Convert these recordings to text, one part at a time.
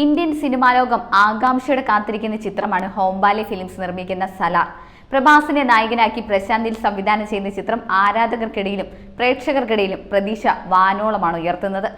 Indian സിനിമാലോകം ആകാംക്ഷയോടെ കാത്തിരിക്കുന്ന ചിത്രമാണ് ഹോംബാലെ ഫിലിംസ് നിർമ്മിക്കുന്ന സലാർ. പ്രഭാസിനെ നായകനാക്കി പ്രശാന്ത് നീൽ സംവിധാനം ചെയ്യുന്ന ചിത്രം ആരാധകർക്കിടയിലും പ്രേക്ഷകർക്കിടയിലും പ്രതീക്ഷ വാനോളമാണ് ഉയർത്തുന്നത്.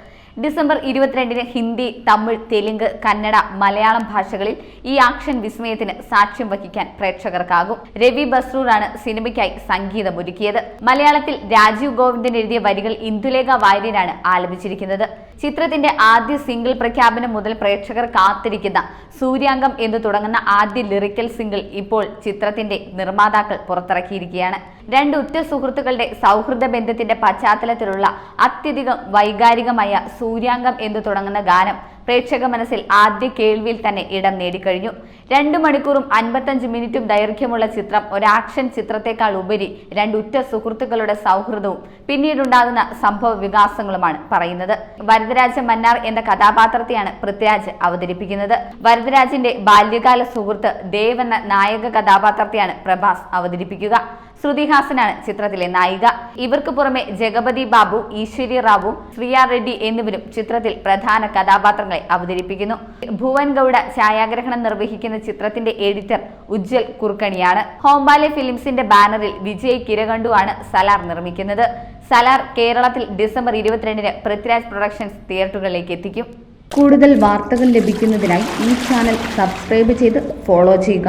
ഡിസംബർ 22-ന് ഹിന്ദി, തമിഴ്, തെലുങ്ക്, കന്നഡ, മലയാളം ഭാഷകളിൽ ഈ ആക്ഷൻ വിസ്മയത്തിന് സാക്ഷ്യം വഹിക്കാൻ പ്രേക്ഷകർക്കാകും. രവി ബസ്രൂറാണ് സിനിമയ്ക്കായി സംഗീതമൊരുക്കിയത്. മലയാളത്തിൽ രാജീവ് ഗോവിന്ദൻ എഴുതിയ വരികൾ ഇന്ദുലേഖ വാര്യരാണ് ആലപിച്ചിരിക്കുന്നത്. ചിത്രത്തിന്റെ ആദ്യ സിംഗിൾ പ്രഖ്യാപനം മുതൽ പ്രേക്ഷകർ കാത്തിരിക്കുന്ന സൂര്യാംഗം എന്ന് തുടങ്ങുന്ന ആദ്യ ലിറിക്കൽ സിംഗിൾ ഇപ്പോൾ ചിത്രത്തിന്റെ നിർമ്മാതാക്കൾ പുറത്തിറക്കിയിരിക്കുകയാണ്. രണ്ട് ഉറ്റ സുഹൃത്തുക്കളുടെ സൗഹൃദ ബന്ധത്തിന്റെ പശ്ചാത്തലത്തിലുള്ള അത്യധികം വൈകാരികമായ സൂര്യാംഗം എന്ന് തുടങ്ങുന്ന ഗാനം പ്രേക്ഷക മനസ്സിൽ ആദ്യ കേൾവിയിൽ തന്നെ ഇടം നേടിക്കഴിഞ്ഞു. 2 മണിക്കൂറും 55 മിനിറ്റും ദൈർഘ്യമുള്ള ചിത്രം ഒരാക്ഷൻ ചിത്രത്തെക്കാൾ ഉപരി രണ്ട് ഉറ്റ സുഹൃത്തുക്കളുടെ സൗഹൃദവും പിന്നീടുണ്ടാകുന്ന സംഭവ വികാസങ്ങളുമാണ് പറയുന്നത്. വരദരാജ മന്നാർ എന്ന കഥാപാത്രത്തെയാണ് പൃഥ്വിരാജ് അവതരിപ്പിക്കുന്നത്. വരദരാജിന്റെ ബാല്യകാല സുഹൃത്ത് ദേവ് എന്ന നായക കഥാപാത്രത്തെയാണ് പ്രഭാസ് അവതരിപ്പിക്കുക. ശ്രുതി ഹാസനാണ് ചിത്രത്തിലെ നായിക. ഇവർക്ക് പുറമെ ജഗപതി ബാബു, ഈശ്വരി റാവു, ശ്രിയ റെഡ്ഡി എന്നിവരും ചിത്രത്തിൽ പ്രധാന കഥാപാത്രങ്ങളെ അവതരിപ്പിക്കുന്നു. ഭുവൻ ഗൌഡ ഛായാഗ്രഹണം നിർവഹിക്കുന്ന ചിത്രത്തിന്റെ എഡിറ്റർ ഉജ്ജ്വൽ കുർക്കണിയാണ്. ഹോംബാലെ ഫിലിംസിന്റെ ബാനറിൽ വിജയ് കിരകണ്ടു ആണ് സലാർ നിർമ്മിക്കുന്നത്. സലാർ കേരളത്തിൽ ഡിസംബർ 22-ന് പൃഥ്വിരാജ് പ്രൊഡക്ഷൻസ് തിയേറ്ററുകളിലേക്ക് എത്തിക്കും. കൂടുതൽ വാർത്തകൾ ലഭിക്കുന്നതിനായി ഈ ചാനൽ സബ്സ്ക്രൈബ് ചെയ്ത് ഫോളോ ചെയ്യുക.